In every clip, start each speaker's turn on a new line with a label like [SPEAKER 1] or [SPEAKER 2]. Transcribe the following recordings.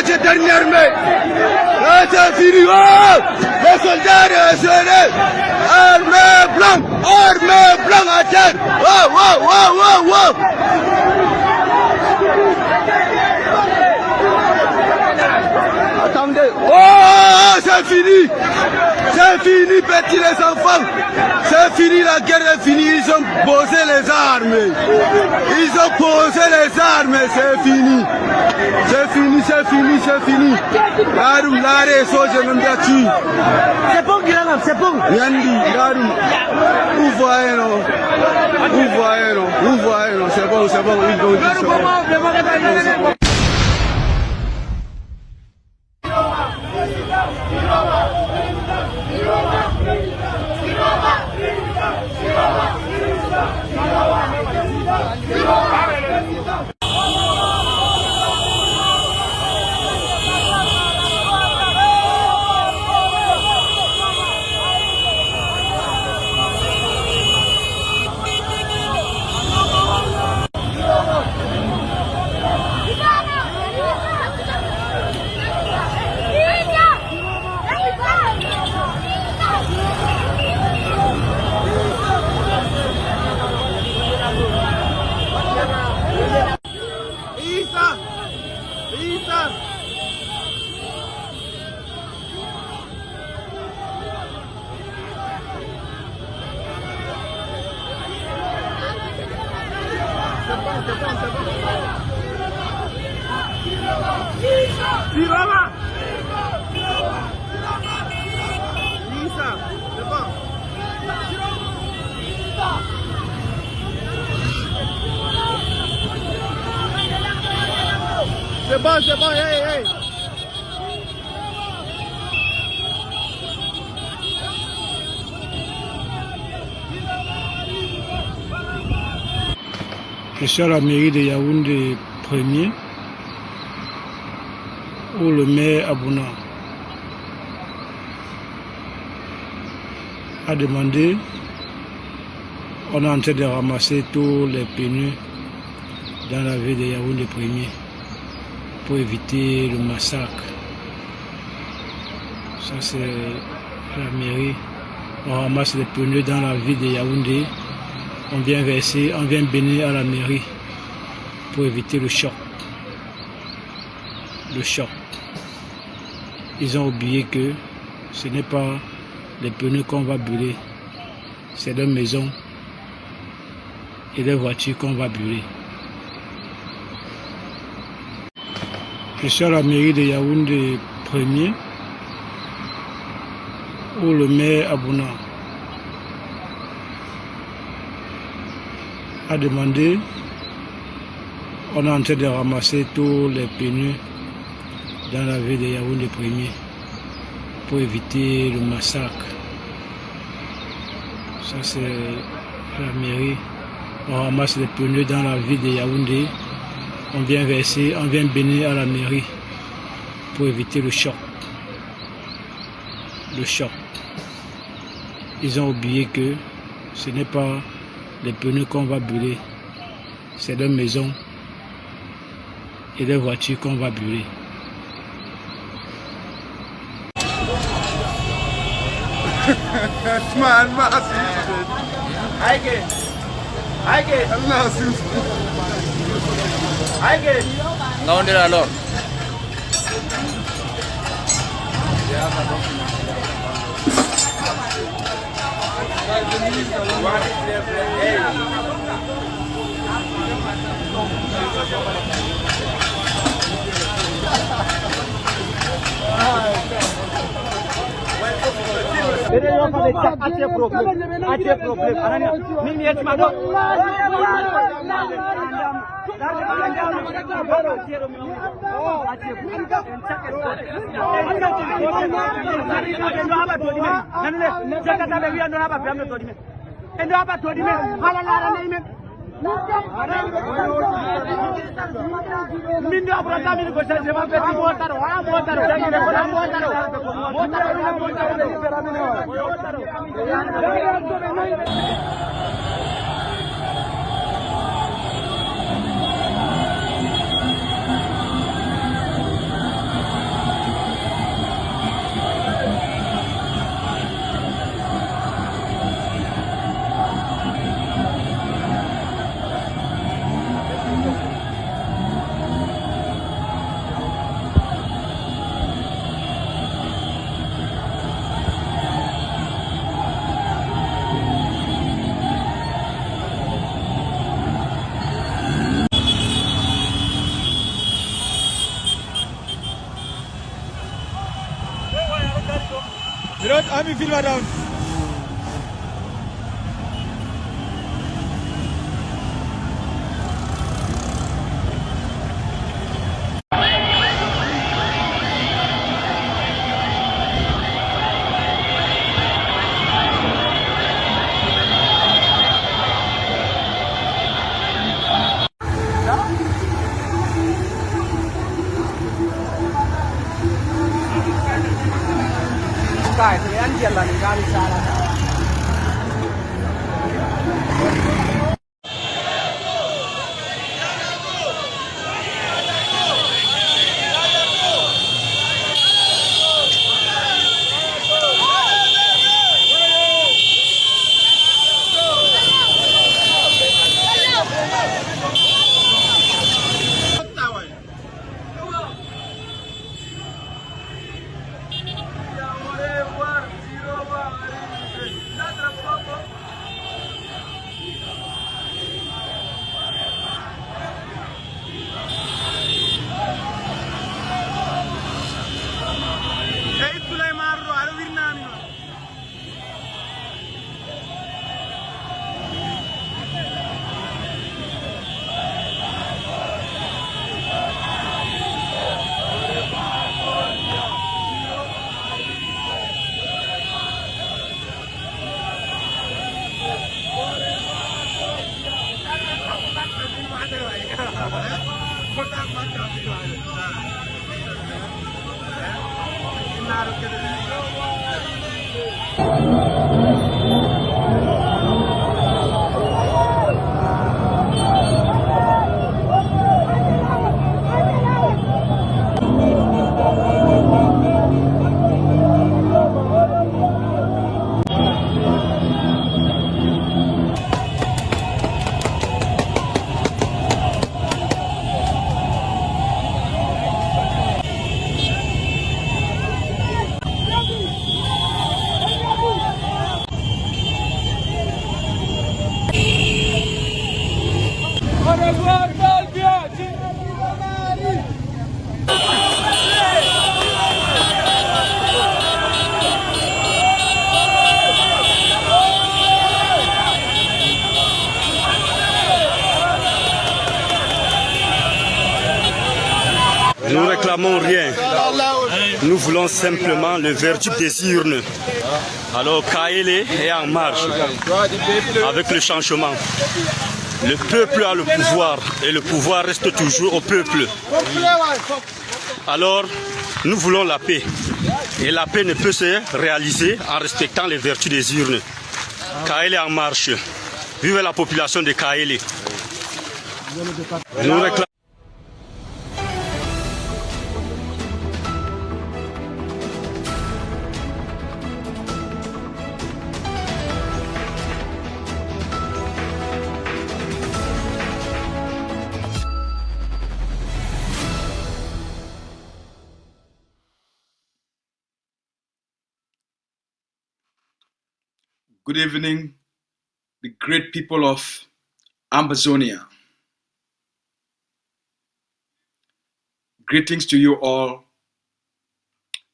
[SPEAKER 1] cette dernière mai. C'est fini. Oh, les soldats nationaux. Armée blanche à terre. Wow. Attendez. Oh, c'est fini. C'est fini, petits les enfants. C'est fini, la guerre est finie. Ils ont posé les armes. C'est fini. C'est fini. C'est bon, Guillaume, c'est bon. Vous voyez, non. C'est bon. Ils vont dire c'est bon. C'est bon, hey.
[SPEAKER 2] Je suis à la mairie de Yaoundé 1er, où le maire Abouna a demandé, on est en train de ramasser tous les pneus dans la ville de Yaoundé 1er pour éviter le massacre. Ça c'est la mairie. On ramasse les pneus dans la ville de Yaoundé. On vient bénir à la mairie pour éviter le choc. Ils ont oublié que ce n'est pas les pneus qu'on va brûler, c'est leurs maisons et les voitures qu'on va brûler. Je suis à la mairie de Yaoundé 1er, où le maire Abouna a demandé, on est en train de ramasser tous les pneus dans la ville de Yaoundé 1er pour éviter le massacre. Ça c'est la mairie. On ramasse les pneus dans la ville de Yaoundé. On vient bénir à la mairie pour éviter le choc. Ils ont oublié que ce n'est pas les pneus qu'on va brûler, c'est leurs maisons et les voitures qu'on va brûler.
[SPEAKER 3] ¿Dónde era el olor?
[SPEAKER 1] Ami film down.
[SPEAKER 3] Cải thì ăn tiền là mình ra đi xa lắm.
[SPEAKER 4] Nous ne réclamons rien. Nous voulons simplement le verdict des urnes. Alors Kaele est en marche avec le changement. Le peuple a le pouvoir et le pouvoir reste toujours au peuple. Alors nous voulons la paix. Et la paix ne peut se réaliser en respectant les vertus des urnes. Kaele est en marche. Vive la population de Kaele. Nous réclamons.
[SPEAKER 1] Good evening, the great people of Ambazonia. Greetings to you all,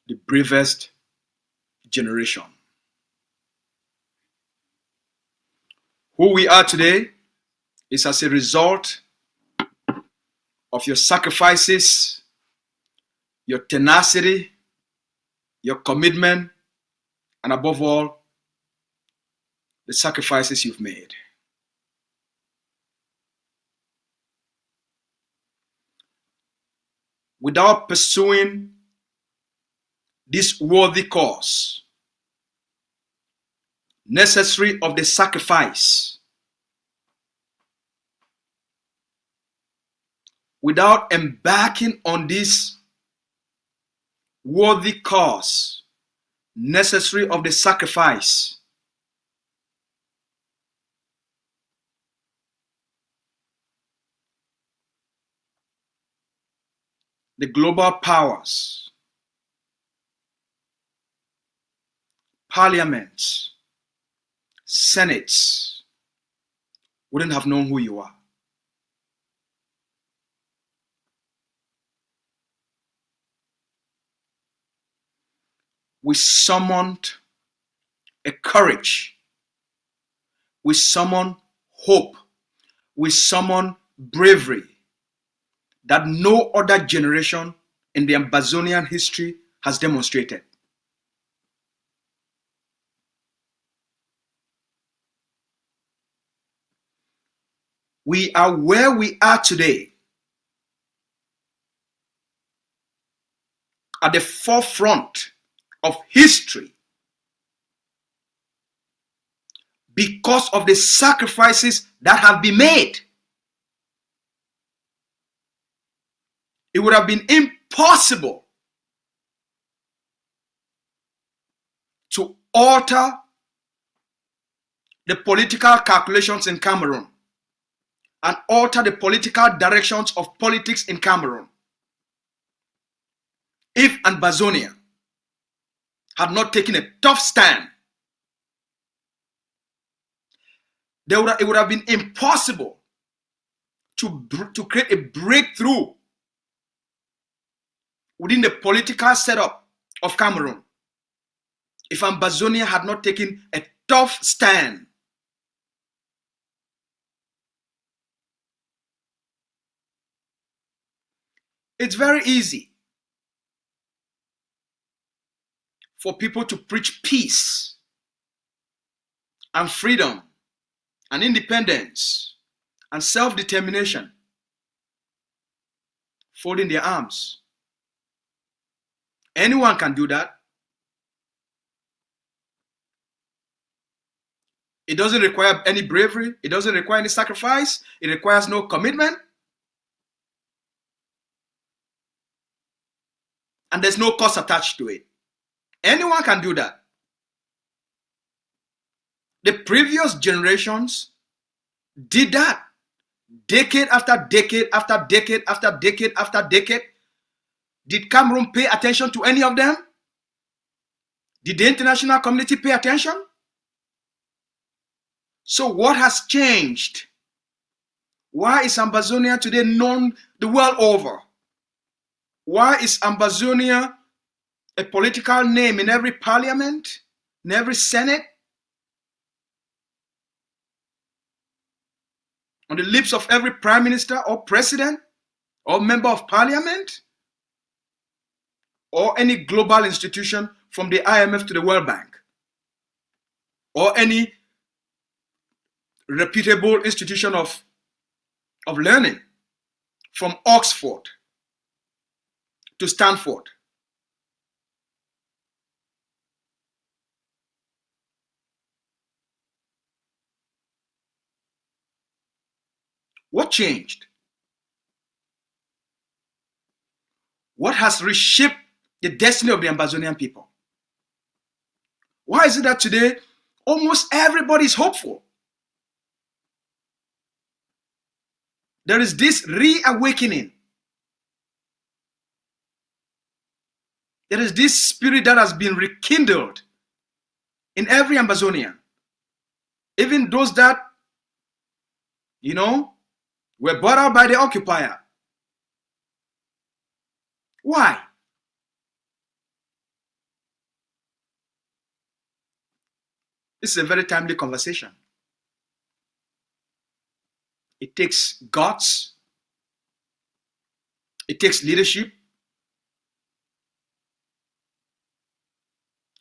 [SPEAKER 1] the bravest generation. Who we are today is as a result of your sacrifices, your tenacity, your commitment, and above all, the sacrifices you've made. Without pursuing this worthy cause, necessary of the sacrifice, without embarking on this worthy cause, necessary of the sacrifice, the global powers, parliaments, senates wouldn't have known who you are. We summoned
[SPEAKER 5] a courage. We summon hope. We summon bravery that no other generation in the Ambazonian history has demonstrated. We are where we are today at the forefront of history because of the sacrifices that have been made. It would have been impossible to alter the political calculations in Cameroon and alter the political directions of politics in Cameroon if Ambazonia had not taken a tough stand. It would have been impossible to create a breakthrough within the political setup of Cameroon if Ambazonia had not taken a tough stand. It's very easy for people to preach peace and freedom and independence and self-determination, folding their arms. Anyone can do that. It doesn't require any bravery. It doesn't require any sacrifice. It requires no commitment. And there's no cost attached to it. Anyone can do that. The previous generations did that. Decade after decade after decade after decade after decade. Did Cameroon pay attention to any of them? Did the international community pay attention? So what has changed? Why is Ambazonia today known the world over? Why is Ambazonia a political name in every parliament, in every senate, on the lips of every prime minister or president or member of parliament or any global institution from the IMF to the World Bank or any reputable institution of learning from Oxford to Stanford? What changed? What has reshaped the destiny of the Ambazonian people? Why is it that today almost everybody is hopeful? There is this reawakening. There is this spirit that has been rekindled in every Ambazonian. Even those that, were bought out by the occupier. Why? This is a very timely conversation. It takes guts. It takes leadership.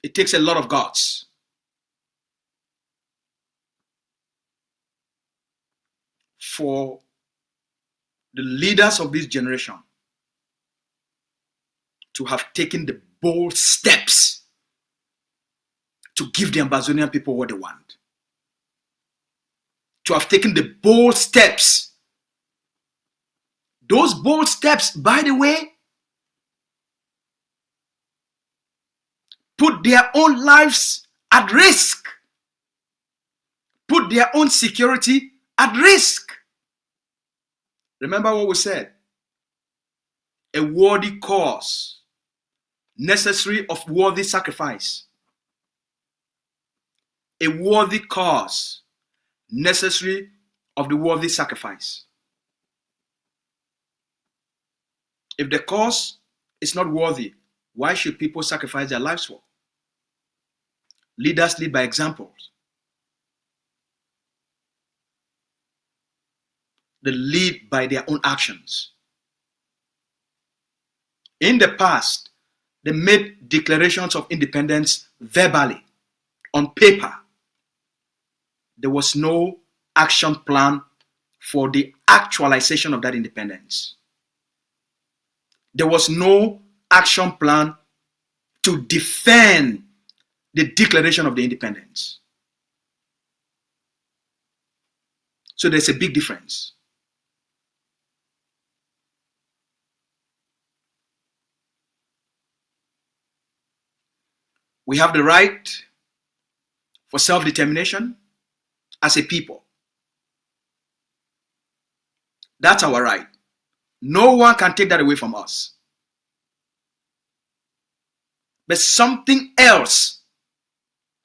[SPEAKER 5] It takes a lot of guts. For the leaders of this generation to have taken the bold steps to give the Ambazonian people what they want. To have taken the bold steps. Those bold steps, by the way, put their own lives at risk. Put their own security at risk. Remember what we said. A worthy cause, necessary of worthy sacrifice. A worthy cause, necessary of the worthy sacrifice. If the cause is not worthy, why should people sacrifice their lives for? Leaders lead by examples. They lead by their own actions. In the past, they made declarations of independence verbally, on paper. There was no action plan for the actualization of that independence. There was no action plan to defend the declaration of the independence. So there's a big difference. We have the right for self-determination as a people. That's our right. No one can take that away from us. But something else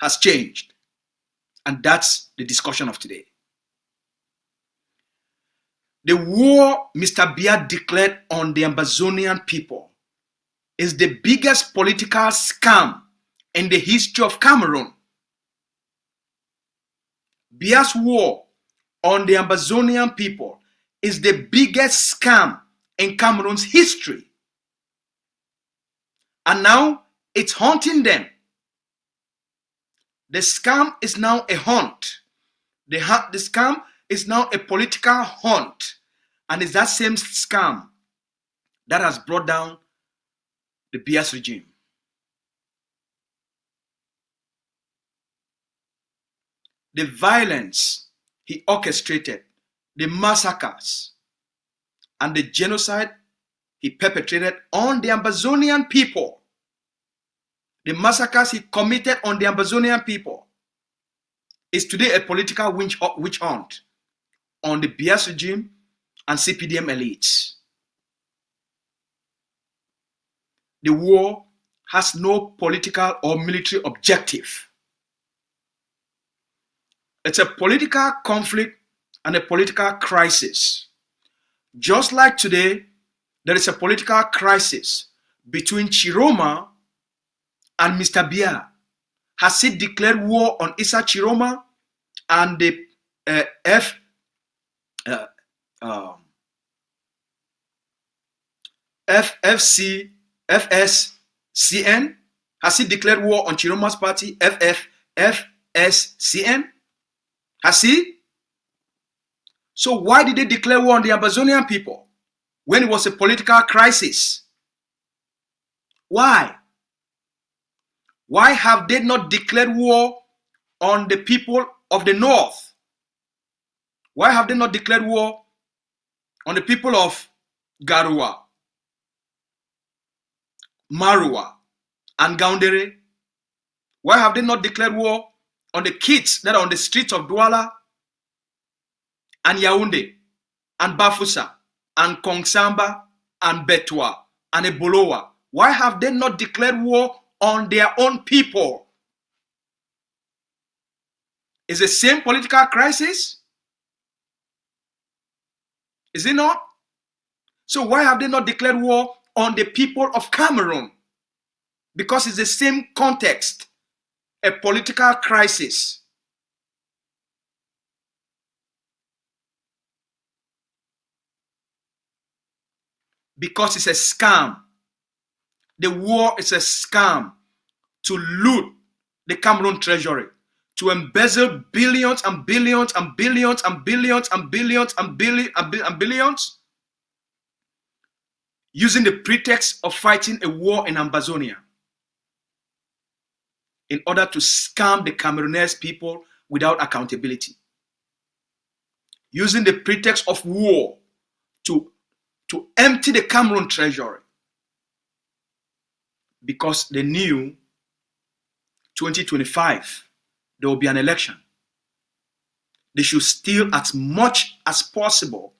[SPEAKER 5] has changed. And that's the discussion of today. The war Mr. Biya declared on the Ambazonian people is the biggest political scam in the history of Cameroon. Biya's war on the Ambazonian people is the biggest scam in Cameroon's history. And now it's haunting them. The scam is now a haunt. The scam is now a political haunt. And it's that same scam that has brought down the Biya's regime. The violence he orchestrated, the massacres, and the genocide he perpetrated on the Ambazonian people, the massacres he committed on the Ambazonian people, is today a political witch hunt on the Biya's regime and CPDM elites. The war has no political or military objective. It's a political conflict and a political crisis. Just like today, there is a political crisis between Chiroma and Mr. Biya. Has he declared war on Issa Chiroma and the FSCN? Has he declared war on Chiroma's party, FSCN? Has he? So why did they declare war on the Ambazonian people when it was a political crisis? Why? Why have they not declared war on the people of the north? Why have they not declared war on the people of Garua, Marua, and Gaundere? Why have they not declared war on the kids that are on the streets of Douala and Yaoundé and Bafusa and Kongsamba and Betwa and Ebolowa? Why have they not declared war on their own people? Is the same political crisis? Is it not? So why have they not declared war on the people of Cameroon? Because it's the same context, a political crisis. Because it's a scam. The war is a scam to loot the Cameroon treasury, to embezzle billions and billions and billions and billions and billions and billions, using the pretext of fighting a war in Ambazonia in order to scam the Cameroonese people without accountability. Using the pretext of war to empty the Cameroon treasury, because they knew 2025 there will be an election. They should steal as much as possible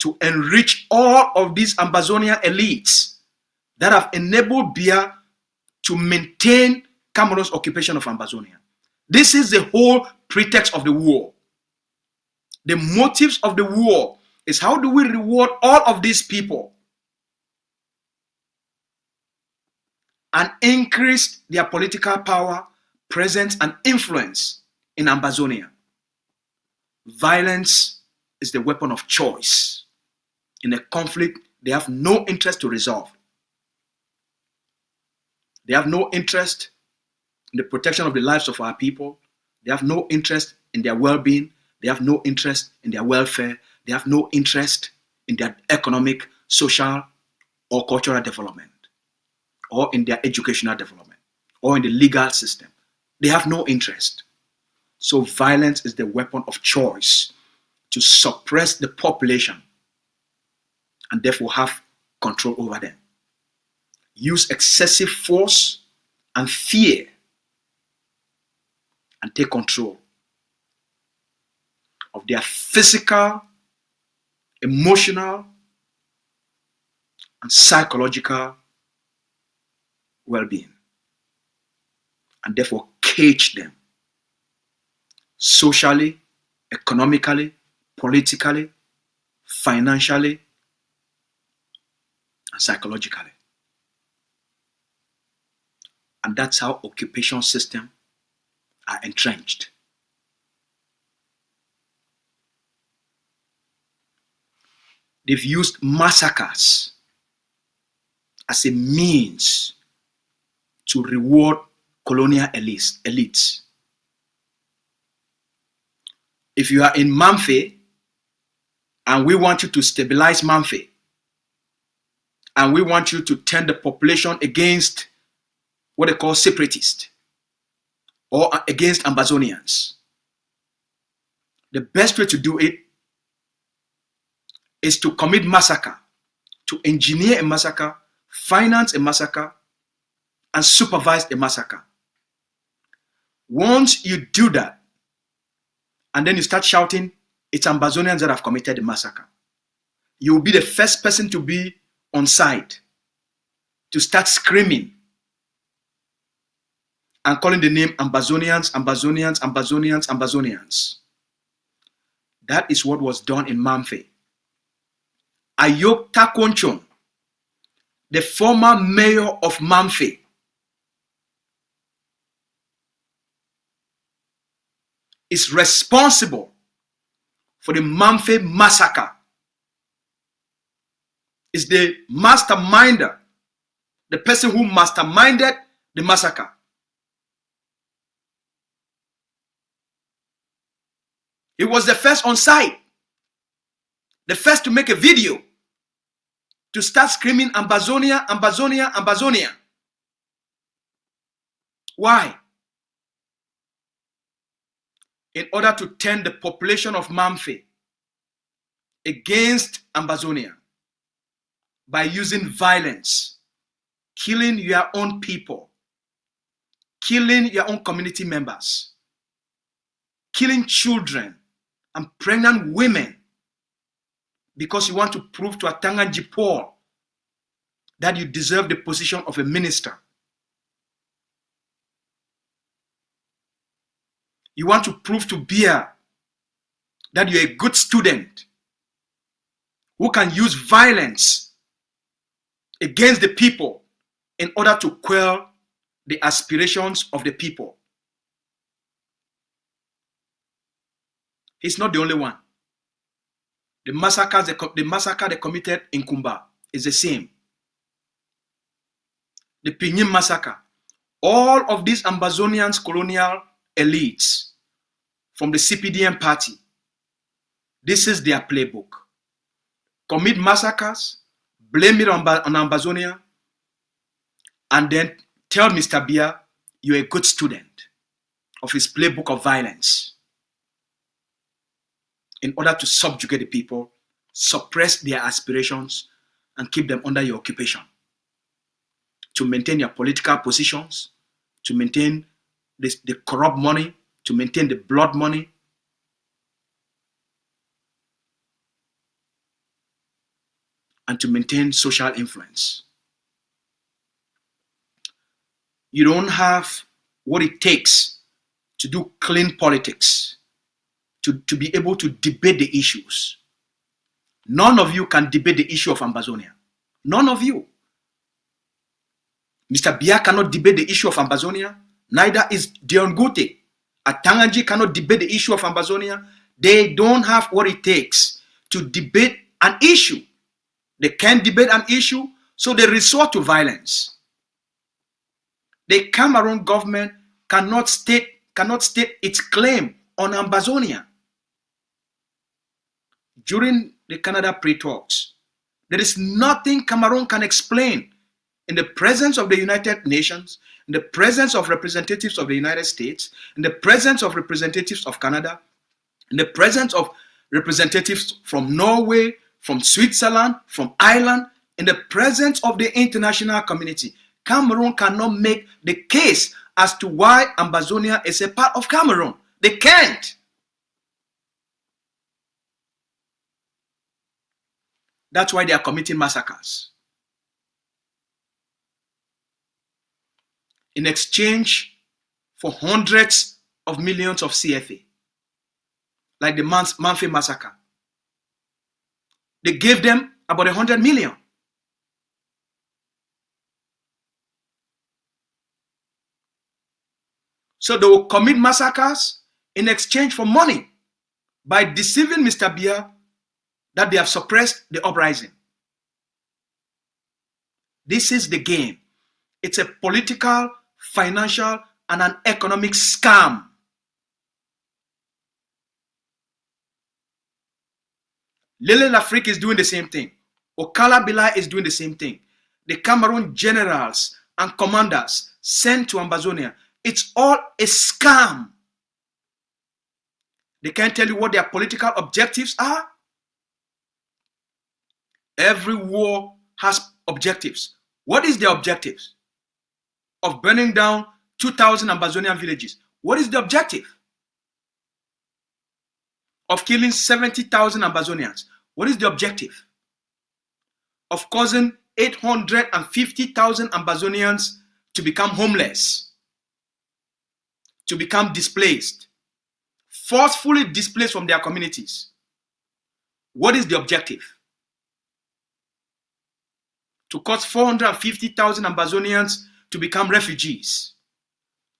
[SPEAKER 5] to enrich all of these Ambazonian elites that have enabled Biya to maintain Cameroon's occupation of Ambazonia. This is the whole pretext of the war. The motives of the war is how do we reward all of these people and increased their political power, presence, and influence in Ambazonia. Violence is the weapon of choice in a conflict they have no interest to resolve. They have no interest in the protection of the lives of our people. They have no interest in their well-being. They have no interest in their welfare. They have no interest in their economic, social, or cultural development, or in their educational development, or in the legal system. They have no interest. So violence is the weapon of choice to suppress the population and therefore have control over them. Use excessive force and fear and take control of their physical, emotional, and psychological well-being, and therefore cage them socially, economically, politically, financially, and psychologically. And that's how occupation systems are entrenched. They've used massacres as a means to reward colonial elites. If you are in Mamfe and we want you to stabilize Mamfe, and we want you to turn the population against what they call separatists or against Ambazonians, the best way to do it is to commit massacre, to engineer a massacre, finance a massacre, and supervise a massacre. Once you do that, and then you start shouting, it's Ambazonians that have committed the massacre, you will be the first person to be on site, to start screaming and calling the name Ambazonians, Ambazonians, Ambazonians, Ambazonians. That is what was done in Mamfe. Ayok Takonchon, the former mayor of Mamfe, is responsible for the Mamfe massacre. Is the masterminder, the person who masterminded the massacre. He was the first on site, the first to make a video to start screaming Ambazonia, Ambazonia, Ambazonia. Why? In order to turn the population of Mamfe against Ambazonia by using violence, killing your own people, killing your own community members, killing children and pregnant women, because you want to prove to Atanganji Paul that you deserve the position of a minister. You want to prove to Biya that you're a good student who can use violence against the people in order to quell the aspirations of the people. He's not the only one. The massacre they committed in Kumba is the same. The Pinyin massacre. All of these Ambazonians colonial elites from the CPDM party, this is their playbook. Commit massacres, blame it on Ambazonia, and then tell Mr. Biya you're a good student of his playbook of violence in order to subjugate the people, suppress their aspirations, and keep them under your occupation. To maintain your political positions, to maintain the corrupt money, to maintain the blood money. And to maintain social influence. You don't have what it takes to do clean politics, to be able to debate the issues. None of you can debate the issue of Ambazonia. None of you. Mr. Biya cannot debate the issue of Ambazonia. Neither is Dion Gute. Atangaji cannot debate the issue of Ambazonia. They don't have what it takes to debate an issue. They can't debate an issue, so they resort to violence. The Cameroon government cannot state its claim on Ambazonia. During the Canada pre-talks, there is nothing Cameroon can explain in the presence of the United Nations, in the presence of representatives of the United States, in the presence of representatives of Canada, in the presence of representatives from Norway, from Switzerland, from Ireland, in the presence of the international community. Cameroon cannot make the case as to why Ambazonia is a part of Cameroon. They can't. That's why they are committing massacres. In exchange for hundreds of millions of CFA, like the Manfi massacre. They gave them about 100 million. So they will commit massacres in exchange for money by deceiving Mr. Biya that they have suppressed the uprising. This is the game. It's a political, financial, and an economic scam. Lele Lafrique is doing the same thing. Okala Bilai is doing the same thing. The Cameroon generals and commanders sent to Ambazonia, it's all a scam. They can't tell you what their political objectives are. Every war has objectives. What is the objectives? Of burning down 2,000 Ambazonian villages. What is the objective? Of killing 70,000 Ambazonians. What is the objective? Of causing 850,000 Ambazonians to become homeless, to become displaced, forcefully displaced from their communities. What is the objective? To cause 450,000 Ambazonians to become refugees.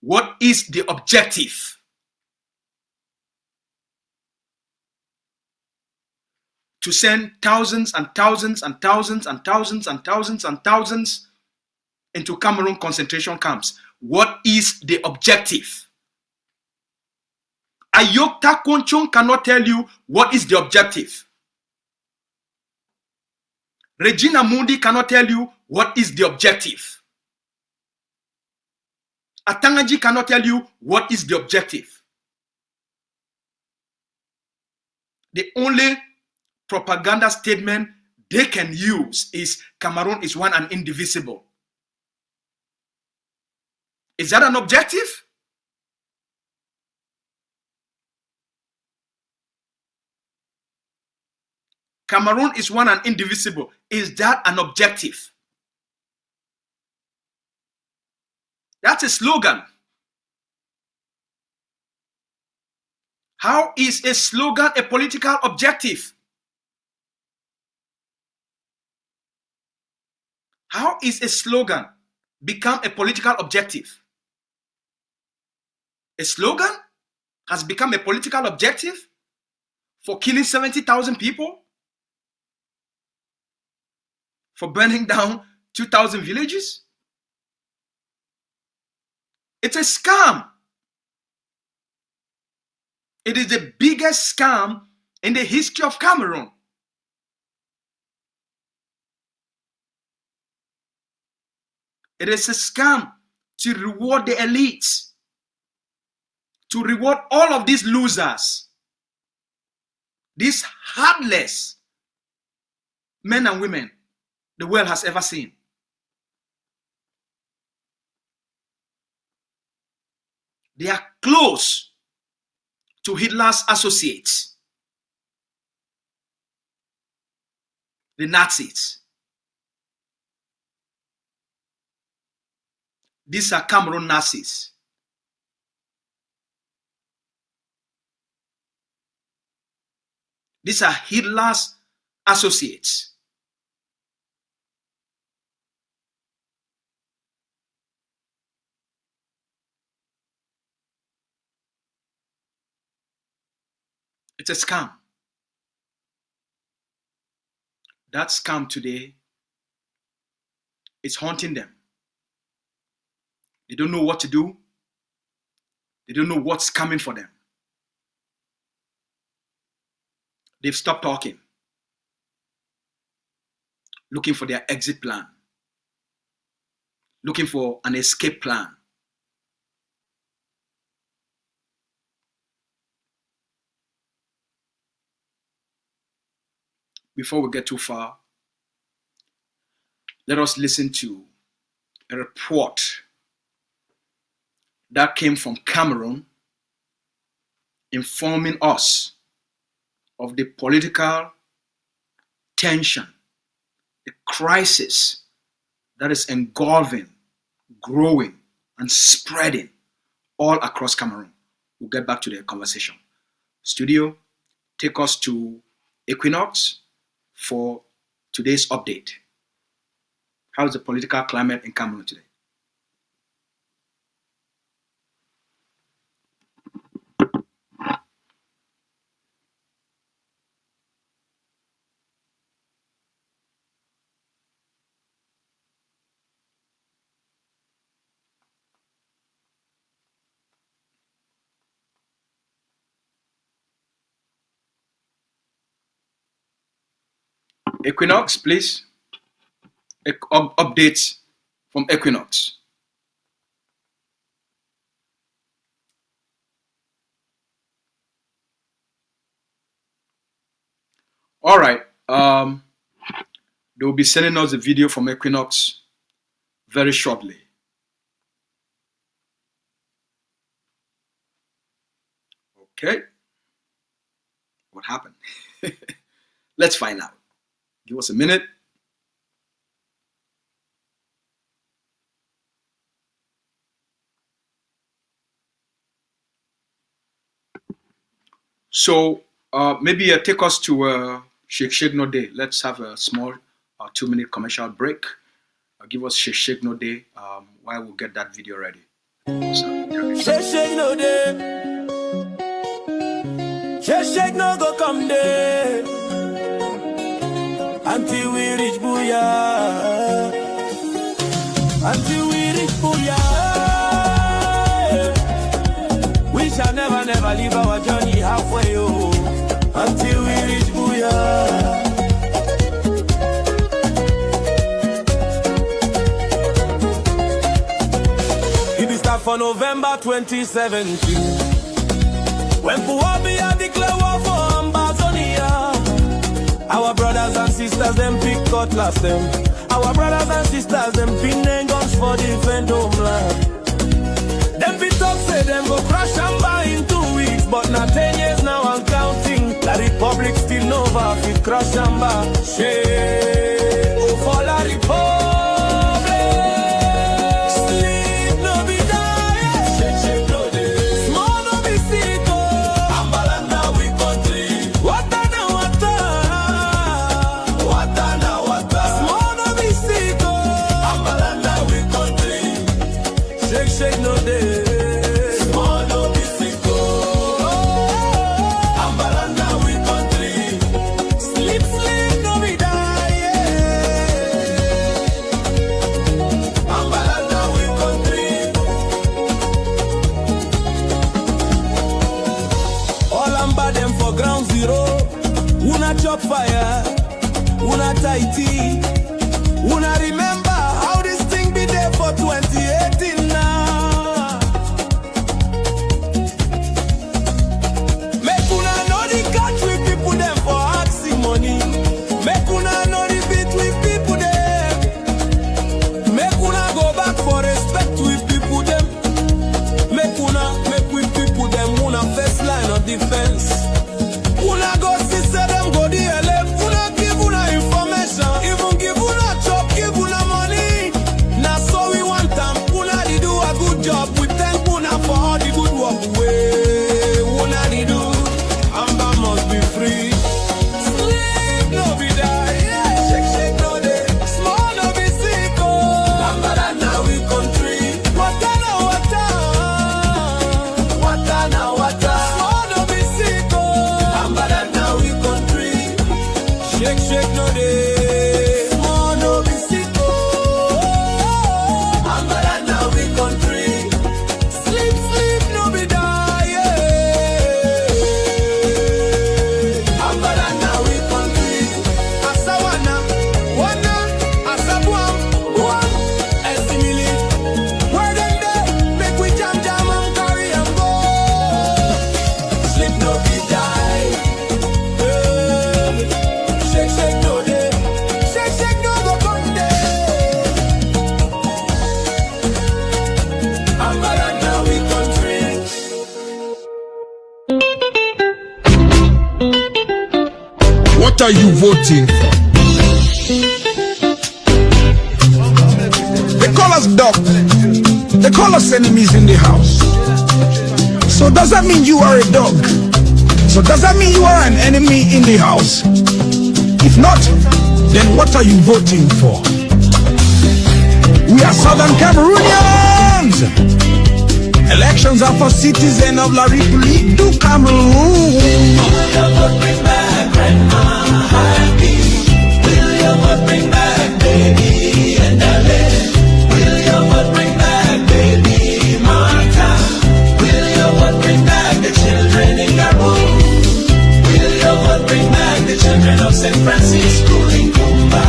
[SPEAKER 5] What is the objective? To send thousands and thousands and thousands and thousands and thousands and thousands into Cameroon concentration camps. What is the objective? Ayokta Konchon cannot tell you what is the objective. Regina Mundi cannot tell you what is the objective. Atangaji cannot tell you what is the objective. The only propaganda statement they can use is Cameroon is one and indivisible. Is that an objective? Cameroon is one and indivisible. Is that an objective? That's a slogan. How is a slogan a political objective? How is a slogan become a political objective? A slogan has become a political objective for killing 70,000 people? For burning down 2,000 villages? It's a scam. It is the biggest scam in the history of Cameroon. It is a scam to reward the elites, to reward all of these losers, these heartless men and women the world has ever seen. They are close to Hitler's associates, the Nazis. These are Cameroon Nazis. These are Hitler's associates. It's a scam. That scam today is haunting them. They don't know what to do. They don't know what's coming for them. They've stopped talking, looking for their exit plan, looking for an escape plan. Before we get too far, let us listen to a report that came from Cameroon informing us of the political tension, the crisis that is engulfing, growing, and spreading all across Cameroon. We'll get back to the conversation. Studio, take us to Equinox for today's update. How is the political climate in Cameroon today? Equinox, please. Updates from Equinox. All right. They will be sending us a video from Equinox very shortly. Okay. What happened? Let's find out. Give us a minute. So maybe take us to Shake No Day. Let's have a small 2-minute commercial break. Give us Shake No Day while we'll get that video ready.
[SPEAKER 6] Shake No Day. Shake No go come day until we reach Biya. Until we reach Biya. We shall never leave our journey halfway, oh, until we reach Biya. It is start for November 2017 when Biya declare war for Ambazonia. Our brothers and sisters them pick cutlass them. Our brothers and sisters them pin them guns for defend homeland. Them be talk say them go crash and buy in 2 weeks, but not 10 years now I'm counting. La Republic still nova fit crash and buy. Shame for La Republic. Sleep no be die. Shake no day. Small no be sick. Ambalanda we country. Wata na wata. Wata na wata. Small no be sick. Ambalanda we country. Shake no day. Chop fire, una tighty, una remember how this thing be there for 2018 now. Make una know the catch with people them for axing money. Make una know the beat with people them. Make una go back for respect with people them. Make with people them una first line of defense. Una go see say them go the LF, una give una information, even give
[SPEAKER 7] are you voting for? They call us dogs. They call us enemies in the house. So does that mean you are a dog? So does that mean you are an enemy in the house? If not, then what are you voting for? We are Southern Cameroonians. Elections are for citizens of La République du Cameroun. Will your vote bring back Grandma Happy? Will your vote bring back Baby and Darlene? Will your vote bring back Baby Martha? Will your vote bring back the children in Gabon? Will your vote bring back the children of St. Francis School in Kumba?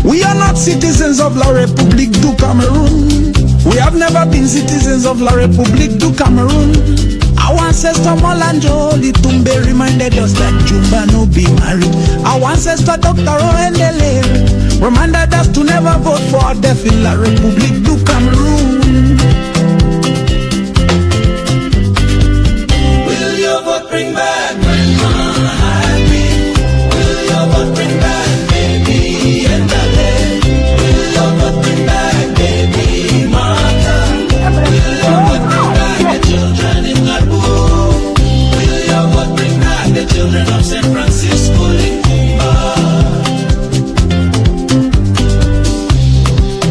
[SPEAKER 7] We are not citizens of La République du Cameroun. We have never been citizens of La République du Cameroun. Our ancestor Molanjo Litumbe reminded us that Jumba no be married. Our ancestor Dr. Oendele reminded us to never vote for a death in La République du Cameroun. Will your vote bring back Grandma Happy? Will your vote bring back Baby and Darlene? Will your vote bring back Baby Martha? Will your vote bring back the children in Gabon? Will your vote bring back the children of St. Francis School in Kumba?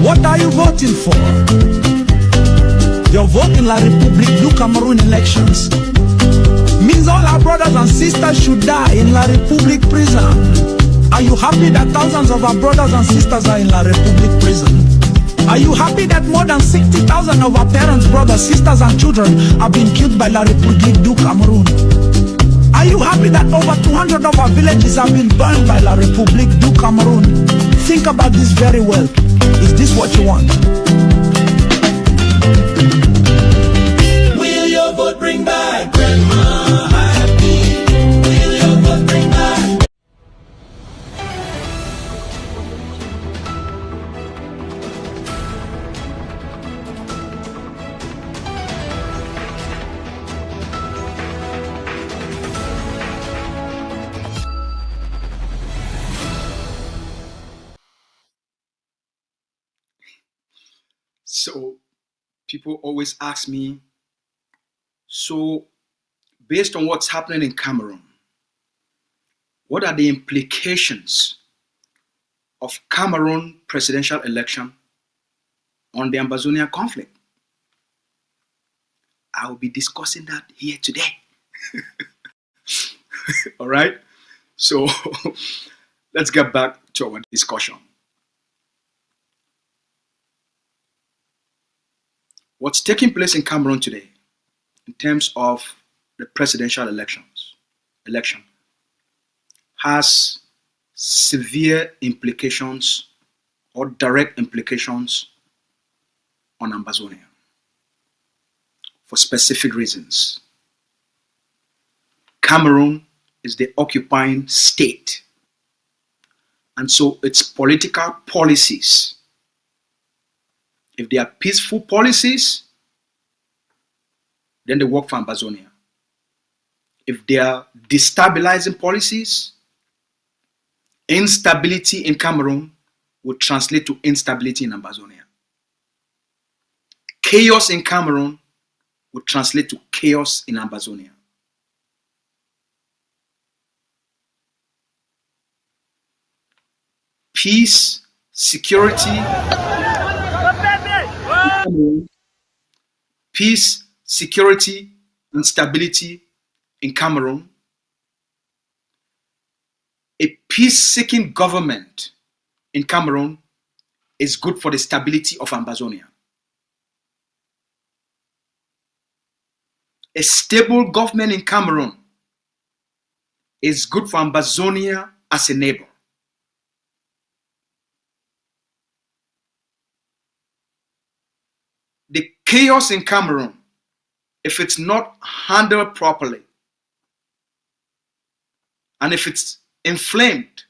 [SPEAKER 7] What are you voting for? Your vote in La République du Cameroun elections means all our brothers and sisters should die in La République prison. Are you happy that thousands of our brothers and sisters are in La République prison? Are you happy that more than 60,000 of our parents, brothers, sisters and children have been killed by La République du Cameroun? Are you happy that over 200 of our villages have been burned by La République du Cameroun? Think about this very well. Is this what you want? Will your vote bring back Grandma Happy? Will your vote bring back?
[SPEAKER 5] So people always ask me, so based on what's happening in Cameroon, what are the implications of Cameroon presidential election on the Ambazonia conflict? I will be discussing that here today. All right. So let's get back to our discussion. What's taking place in Cameroon today in terms of the presidential election has severe implications or direct implications on Ambazonia for specific reasons. Cameroon is the occupying state, and so its political policies, if they are peaceful policies, then they work for Ambazonia. If they are destabilizing policies, instability in Cameroon would translate to instability in Ambazonia. Chaos in Cameroon would translate to chaos in Ambazonia. Peace, security, peace, security, and stability in Cameroon. A peace-seeking government in Cameroon is good for the stability of Ambazonia. A stable government in Cameroon is good for Ambazonia as a neighbor. The chaos in Cameroon, if it's not handled properly, and if it's inflamed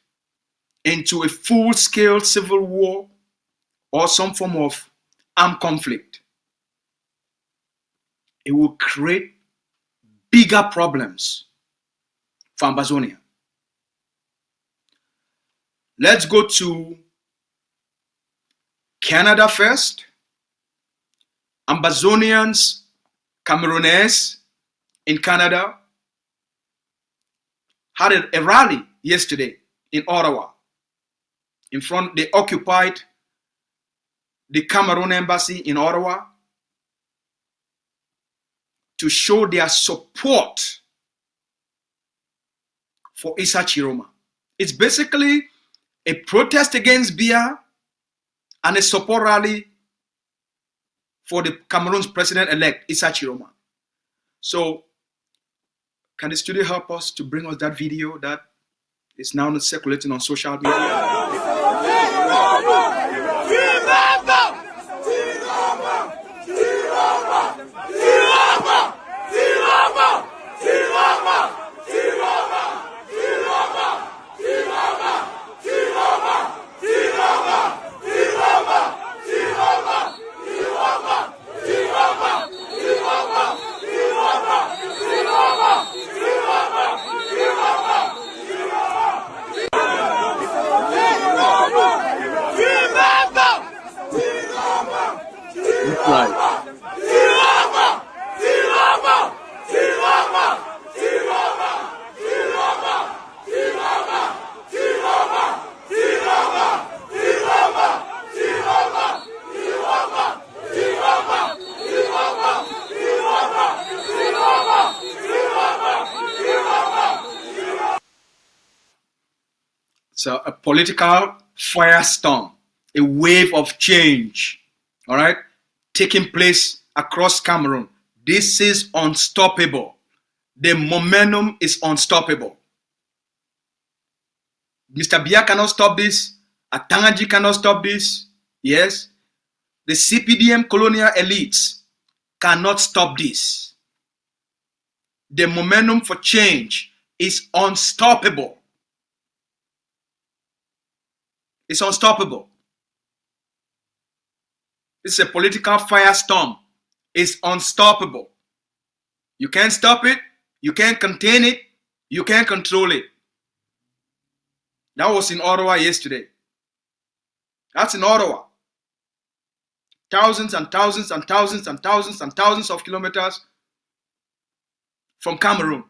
[SPEAKER 5] into a full-scale civil war or some form of armed conflict, it will create bigger problems for Ambazonia. Let's go to Canada first. Ambazonians, Cameroonese in Canada had a rally yesterday in Ottawa. In front, they occupied the Cameroon embassy in Ottawa to show their support for Issa Chiroma. It's basically a protest against Biya and a support rally for the Cameroon's president-elect, Issa Chiroma. So, can the studio help us to bring us that video that is now circulating on social media? So a political firestorm, a wave of change, all right, taking place across Cameroon. This is unstoppable. The momentum is unstoppable. Mr. Biya cannot stop this. Atangaji cannot stop this. Yes. The CPDM colonial elites cannot stop this. The momentum for change is unstoppable. It's unstoppable. It's a political firestorm. It's unstoppable. You can't stop it. You can't contain it. You can't control it. That was in Ottawa yesterday. That's in Ottawa. Thousands and thousands and thousands and thousands and thousands of kilometers from Cameroon.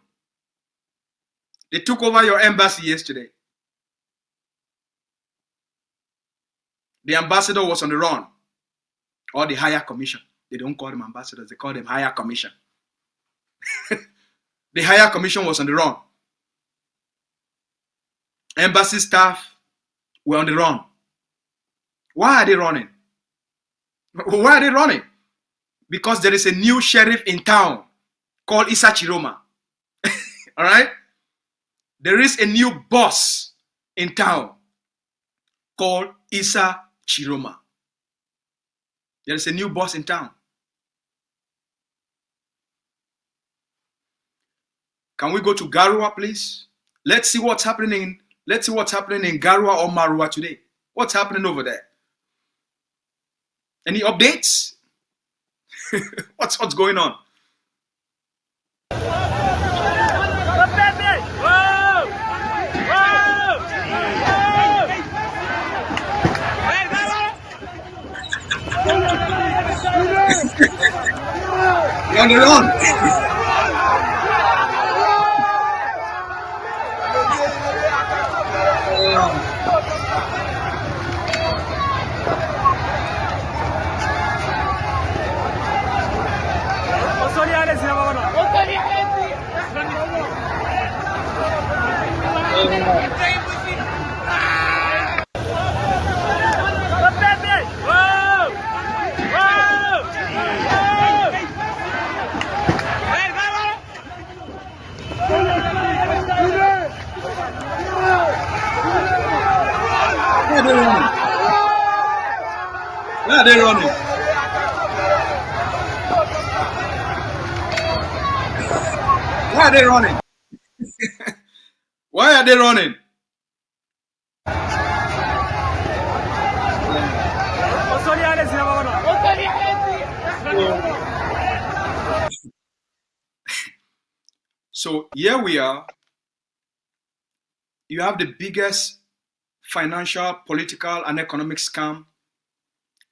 [SPEAKER 5] They took over your embassy yesterday. The ambassador was on the run, or the higher commission. They don't call them ambassadors, they call them higher commission. The higher commission was on the run. Embassy staff were on the run. Why are they running? Why are they running? Because there is a new sheriff in town called Issa Chiroma. All right? There is a new boss in town called Issa Chiroma. There is a new boss in town. Can we go to Garua, please? Let's see what's happening in Garua or Marua today. What's happening over there? Any updates? What's going on? You're on the run. Where are they running? Why are they running? Why are they running? So here we are you have the biggest financial, political, and economic scam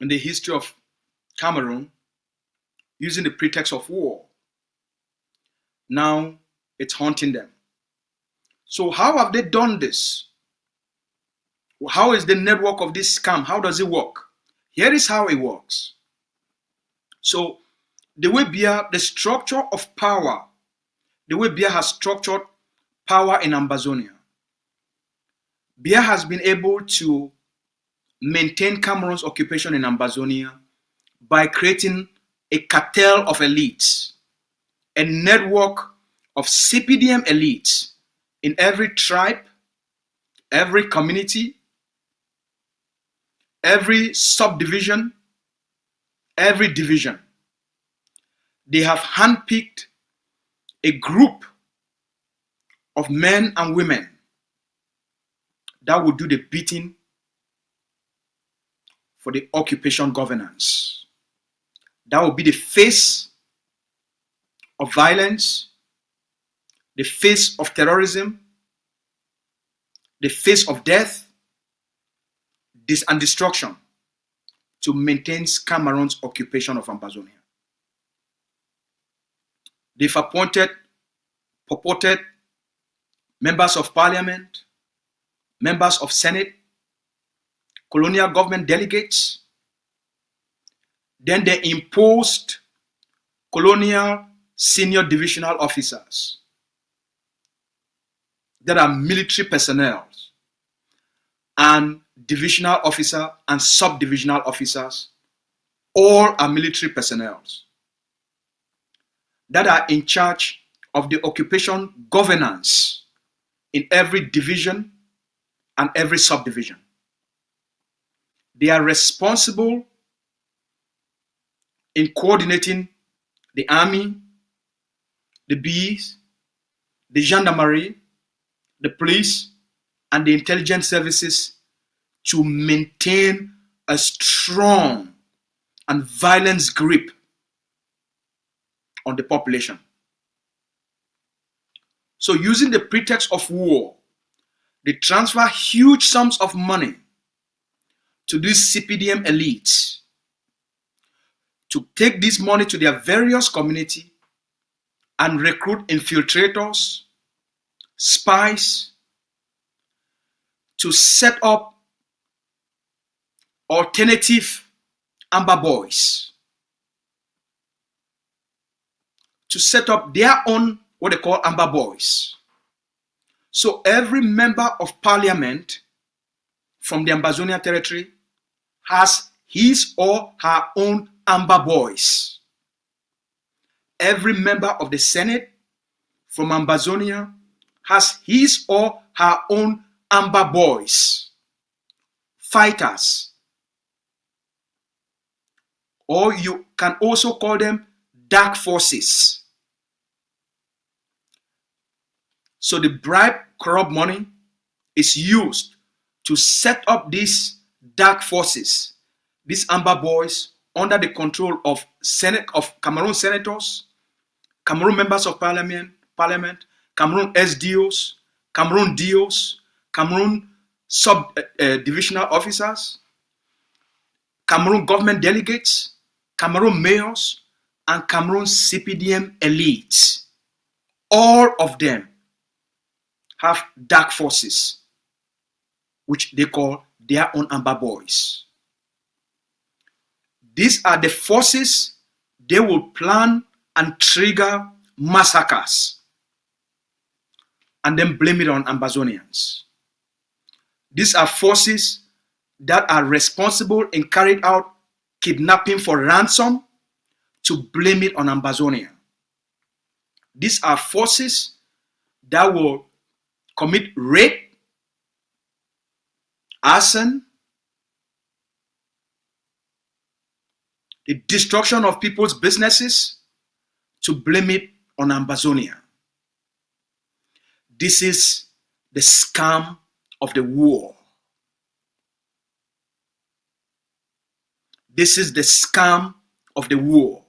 [SPEAKER 5] in the history of Cameroon using the pretext of war. Now it's haunting them. So how have they done this? How is the network of this scam? How does it work? Here is how it works. So the way Biya, the structure of power, the way Biya has structured power in Ambazonia, Biya has been able to maintain Cameroon's occupation in Ambazonia by creating a cartel of elites, a network of CPDM elites in every tribe, every community, every subdivision, every division. They have handpicked a group of men and women that will do the beating for the occupation governance. That will be the face of violence, the face of terrorism, the face of death, and destruction to maintain Cameroon's occupation of Ambazonia. They've appointed purported members of parliament, members of Senate, colonial government delegates. Then they imposed colonial senior divisional officers that are military personnel, and divisional officer and sub-divisional officers, all are military personnel that are in charge of the occupation governance in every division and every subdivision. They are responsible in coordinating the army, the bees, the gendarmerie, the police, and the intelligence services to maintain a strong and violent grip on the population. So using the pretext of war, they transfer huge sums of money to these CPDM elites to take this money to their various communities and recruit infiltrators, spies, to set up alternative Amber Boys, to set up their own, what they call Amber Boys. So every member of parliament from the Ambazonia territory has his or her own Amber Boys. Every member of the Senate from Ambazonia has his or her own Amber Boys, fighters, or you can also call them dark forces. So the bribe corrupt money is used to set up these dark forces, these Amber Boys, under the control of Cameroon senators, Cameroon members of parliament, Cameroon SDOs, Cameroon DOs, Cameroon sub-divisional officers, Cameroon government delegates, Cameroon mayors, and Cameroon CPDM elites. All of them have dark forces, which they call their own Amber Boys. These are the forces they will plan and trigger massacres and then blame it on Ambazonians. These are forces that are responsible in carrying out kidnapping for ransom to blame it on Ambazonia. These are forces that will commit rape, arson, the destruction of people's businesses to blame it on Ambazonia. This is the scam of the war. This is the scam of the war.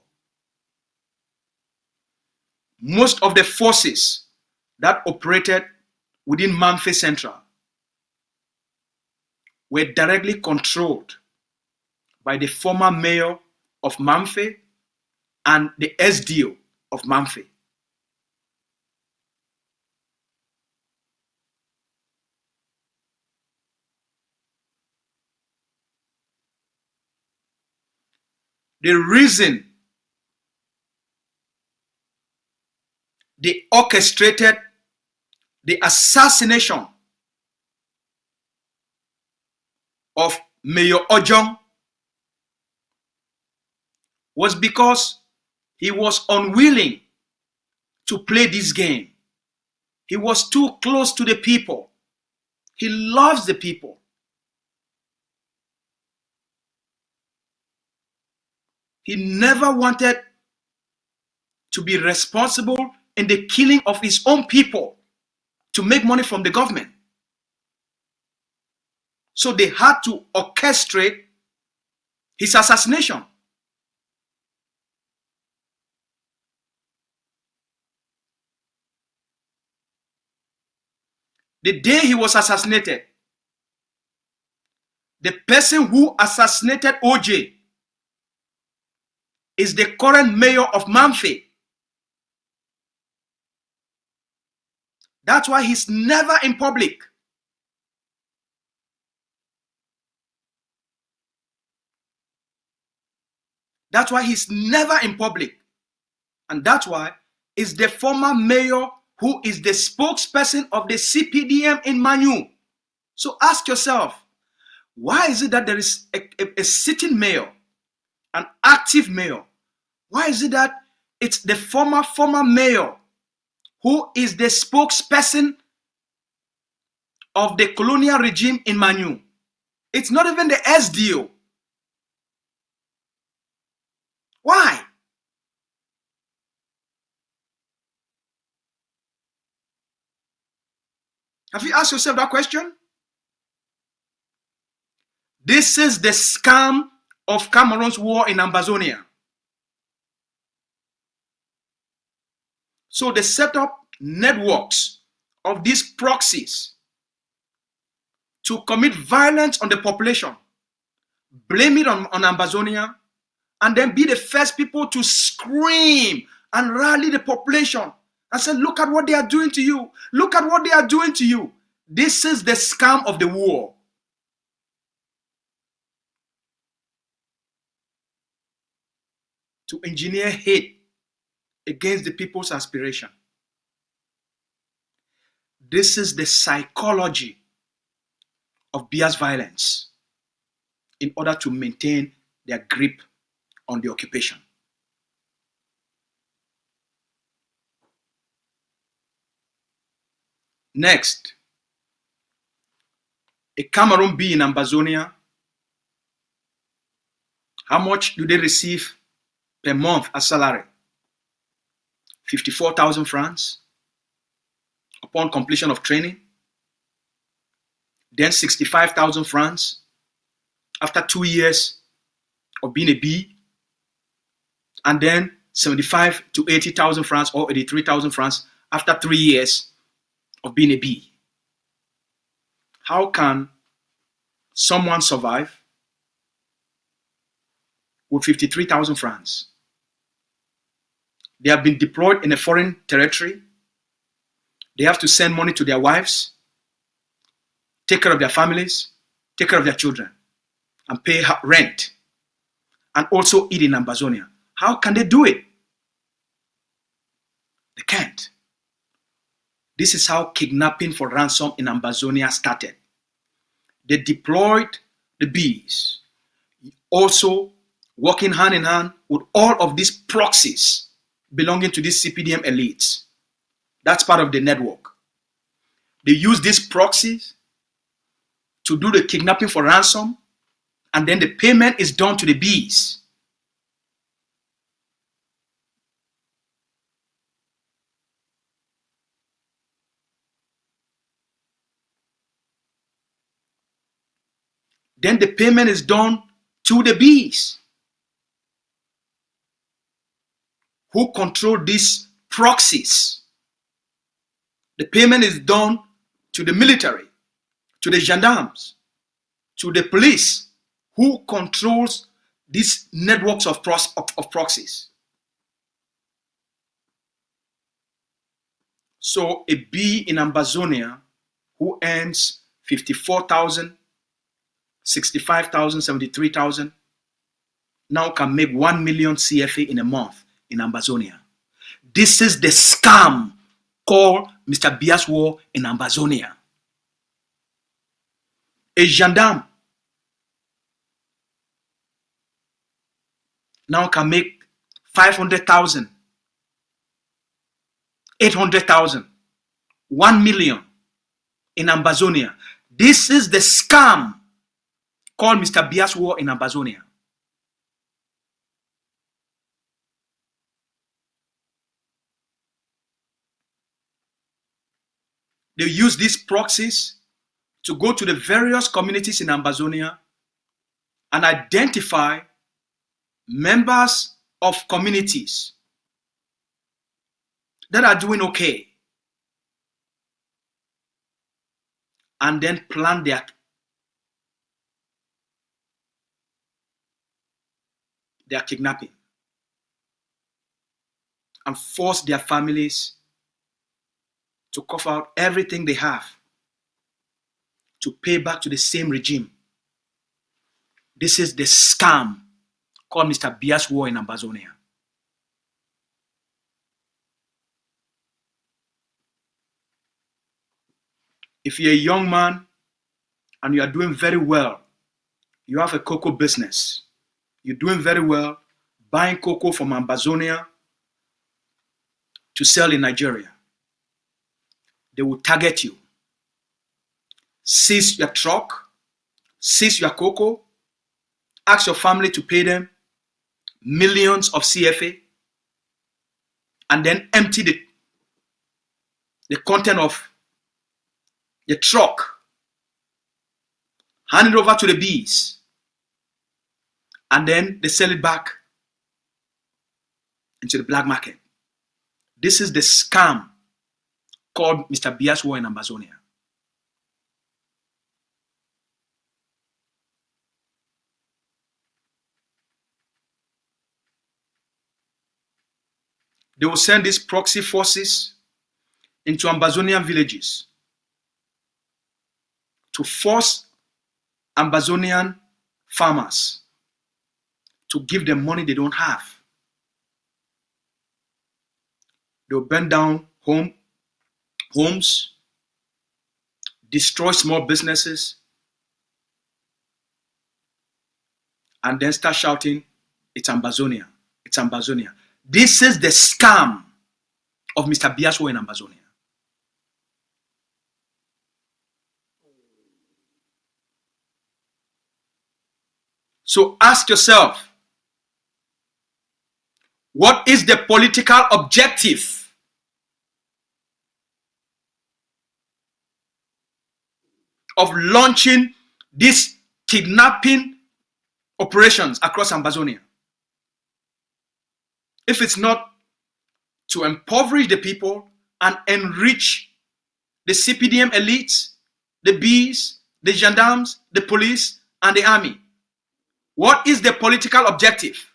[SPEAKER 5] Most of the forces that operated within Mamfe Central were directly controlled by the former mayor of Mamfe and the SDO of Mamfe. The reason they orchestrated the assassination of Mayor Ojong was because he was unwilling to play this game. He was too close to the people. He loves the people. He never wanted to be responsible in the killing of his own people to make money from the government. So they had to orchestrate his assassination. The day he was assassinated, the person who assassinated OJ is the current mayor of Mamfe. That's why he's never in public. That's why he's never in public. And that's why it's the former mayor who is the spokesperson of the CPDM in Manu. So ask yourself, why is it that there is a sitting mayor, an active mayor? Why is it that it's the former mayor who is the spokesperson of the colonial regime in Manu? It's not even the SDO. Why? Have you asked yourself that question? This is the scam of Cameroon's war in Ambazonia. So they set up networks of these proxies to commit violence on the population, blame it on Ambazonia, and then be the first people to scream and rally the population and say, look at what they are doing to you. Look at what they are doing to you. This is the scam of the war. To engineer hate against the people's aspiration. This is the psychology of Biya's violence in order to maintain their grip on the occupation. Next, a Cameroon bee in Ambazonia, how much do they receive per month as salary? 54,000 francs upon completion of training. Then 65,000 francs after 2 years of being a bee. And then 75 to 80,000 francs or 83,000 francs after 3 years of being a bee. How can someone survive with 53,000 francs? They have been deployed in a foreign territory. They have to send money to their wives, take care of their families, take care of their children, and pay rent, and also eat in Ambazonia. How can they do it? They can't. This is how kidnapping for ransom in Ambazonia started. They deployed the bees, also working hand in hand with all of these proxies belonging to these CPDM elites. That's part of the network. They use these proxies to do the kidnapping for ransom, and then the payment is done to the bees. Then the payment is done to the bees, who control these proxies. The payment is done to the military, to the gendarmes, to the police, who controls these networks of proxies. So a bee in Ambazonia who earns 54,000, 65,000, 73,000 now can make 1 million CFA in a month in Ambazonia. This is the scam called Mr. Biya's war in Ambazonia. A gendarme now can make 500,000, 800,000, 1 million in Ambazonia. This is the scam called Mr. Biya's war in Ambazonia. They use these proxies to go to the various communities in Ambazonia and identify members of communities that are doing okay, and then plan their kidnapping and force their families to cough out everything they have to pay back to the same regime. This is the scam called Mr. Biya's war in Ambazonia. If you're a young man and you are doing very well, you have a cocoa business, you're doing very well, buying cocoa from Ambazonia to sell in Nigeria, they will target you, seize your truck, seize your cocoa, ask your family to pay them millions of CFA, and then empty the content of the truck, hand it over to the bees, and then they sell it back into the black market. This is the scam called Mr. Biya's war in Ambazonia. They will send these proxy forces into Ambazonian villages to force Ambazonian farmers to give them money they don't have. They'll burn down homes, destroy small businesses, and then start shouting, "It's Ambazonia, it's Ambazonia." This is the scam of Mr. Biya's war in Ambazonia. So ask yourself, what is the political objective of launching these kidnapping operations across Ambazonia? If it's not to impoverish the people and enrich the CPDM elites, the bees, the gendarmes, the police, and the army, what is the political objective?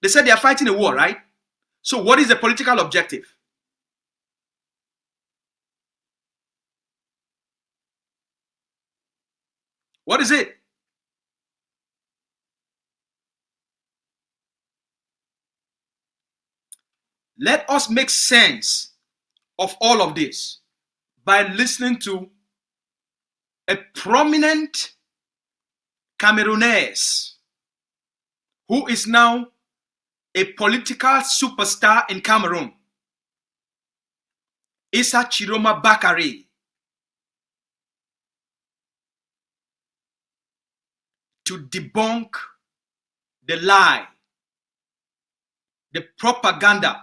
[SPEAKER 5] They said they are fighting a war, right? So what is the political objective? What is it? Let us make sense of all of this by listening to a prominent Cameroonese who is now a political superstar in Cameroon, Issa Chiroma Bakare, to debunk the lie, the propaganda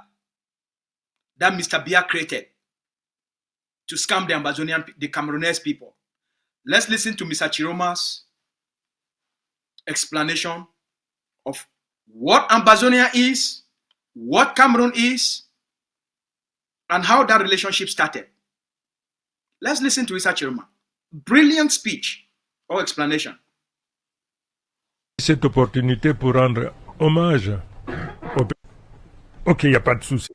[SPEAKER 5] that Mr. Biya created to scam the Cameroonese people. Let's listen to Mr. Chiroma's explanation of what Ambazonia is, what Cameroon is, and how that relationship started. Let's listen to Issa Chiroma. Brilliant speech or explanation.
[SPEAKER 8] Cette opportunité pour rendre hommage au... Ok, il n'y a pas de souci.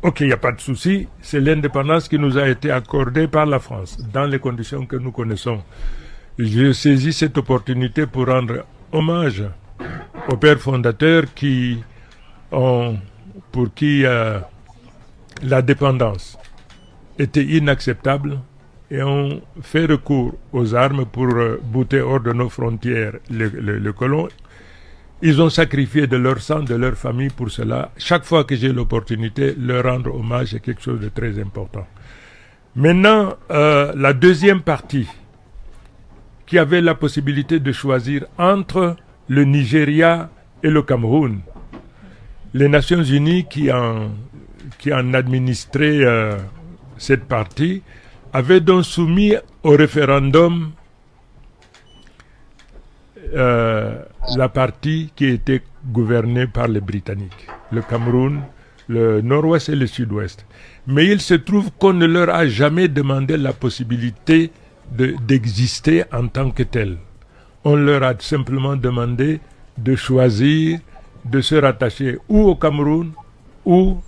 [SPEAKER 8] Ok, il n'y a pas de souci. C'est l'indépendance qui nous a été accordée par la France dans les conditions que nous connaissons. Je saisis cette opportunité pour rendre hommage aux pères fondateurs pour qui la dépendance était inacceptable et ont fait recours aux armes pour bouter hors de nos frontières les colons. Ils ont sacrifié de leur sang, de leur famille pour cela. Chaque fois que j'ai l'opportunité, leur rendre hommage est quelque chose de très important. Maintenant, la deuxième partie, qui avait la possibilité de choisir entre le Nigeria et le Cameroun. Les Nations Unies qui en administraient cette partie avaient donc soumis au référendum la partie qui était gouvernée par les Britanniques, le Cameroun, le nord-ouest et le sud-ouest. Mais il se trouve qu'on ne leur a jamais demandé la possibilité d'exister en tant que tel. On leur a simplement demandé de choisir de se rattacher ou au Cameroun ou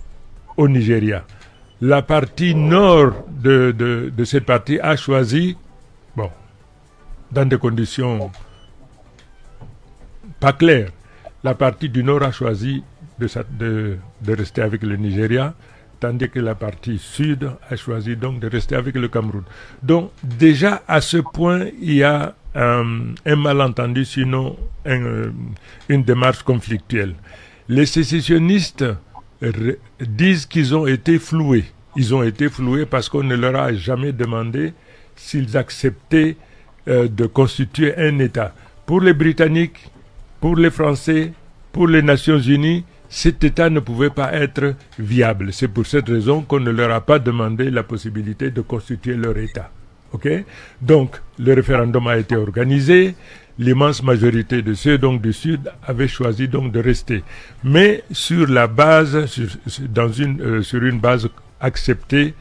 [SPEAKER 8] au Nigeria. La partie nord de cette partie a choisi, bon, dans des conditions pas claires, la partie du nord a choisi de rester avec le Nigeria, tandis que la partie sud a choisi donc de rester avec le Cameroun. Donc déjà à ce point, il y a un malentendu, sinon une démarche conflictuelle. Les sécessionnistes disent qu'ils ont été floués. Ils ont été floués parce qu'on ne leur a jamais demandé s'ils acceptaient de constituer un État. Pour les Britanniques, pour les Français, pour les Nations Unies, cet État ne pouvait pas être viable. C'est pour cette raison qu'on ne leur a pas demandé la possibilité de constituer leur État. Okay? Donc, le référendum a été organisé. L'immense majorité de ceux donc, du Sud avaient choisi donc de rester. Mais sur la base, sur une base acceptée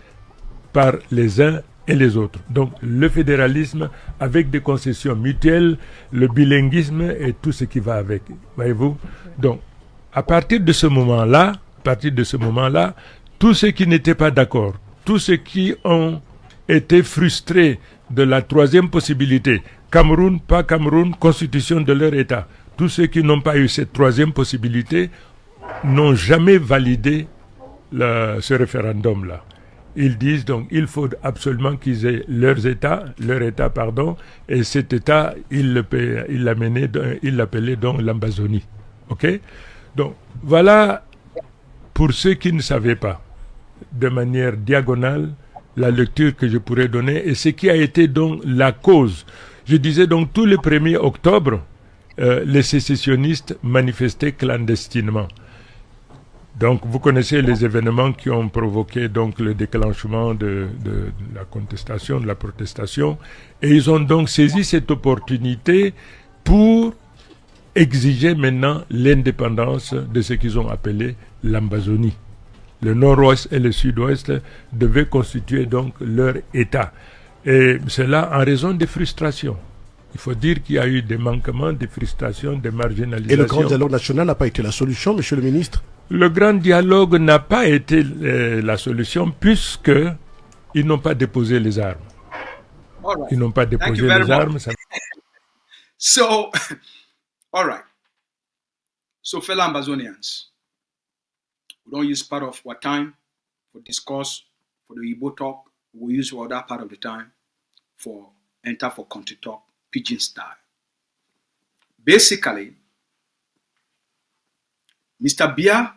[SPEAKER 8] par les uns et les autres. Donc, le fédéralisme avec des concessions mutuelles, le bilinguisme et tout ce qui va avec. Voyez-vous? Donc, à partir de ce moment-là, tous ceux qui n'étaient pas d'accord, tous ceux qui ont été frustrés de la troisième possibilité, Cameroun, pas Cameroun, constitution de leur État, tous ceux qui n'ont pas eu cette troisième possibilité n'ont jamais validé ce référendum-là. Ils disent donc il faut absolument qu'ils aient leur État, et cet État, ils l'appelaient donc l'Ambazonie. Ok? Donc, voilà, pour ceux qui ne savaient pas, de manière diagonale, la lecture que je pourrais donner et ce qui a été donc la cause. Je disais donc, tout le 1er octobre, les sécessionnistes manifestaient clandestinement. Donc, vous connaissez les événements qui ont provoqué donc le déclenchement de la contestation, de la protestation, et ils ont donc saisi cette opportunité pour exiger maintenant l'indépendance de ce qu'ils ont appelé l'Ambazonie. Le nord-ouest et le sud-ouest devaient constituer donc leur État. Et cela en raison des frustrations. Il faut dire qu'il y a eu des manquements, des frustrations, des marginalisations.
[SPEAKER 9] Et le grand dialogue national n'a pas été la solution, monsieur le ministre?
[SPEAKER 8] Le grand dialogue n'a pas été la solution puisqu'ils n'ont pas déposé les armes.
[SPEAKER 5] Right.
[SPEAKER 8] Ils n'ont pas déposé les armes.
[SPEAKER 5] So, all right. So, fellow Ambazonians, we don't use part of our time for discourse, for the Igbo talk. We use other part of the time for country talk, pidgin style. Basically, Mr. Biya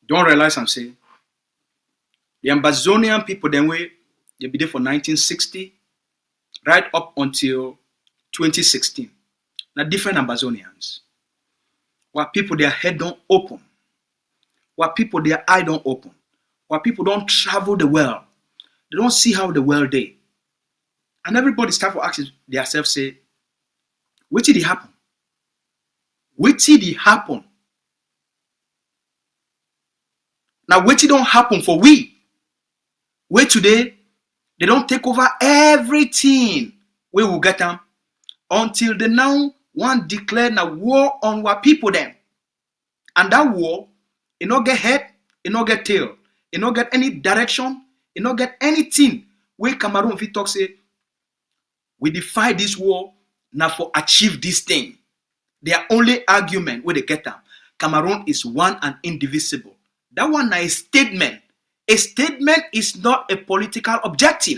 [SPEAKER 5] don't realize I'm saying the Ambazonian people, they be there for 1960 right up until 2016. Now, different Ambazonians. While people, their head don't open. While people, their eye don't open. While people don't travel the world. They don't see how the world is. And everybody start to ask themselves, say, what did it happen? What did it happen? Now, what did don't happen for we? Where today, they don't take over everything. We will get them until they now want declare a war on our people then. And that war, it not get head, it not get tail, it not get any direction, it not get anything. Where Cameroon fit talk say, we defy this war now for achieve this thing. Their only argument where they get them, Cameroon is one and indivisible. That one is a statement. A statement is not a political objective.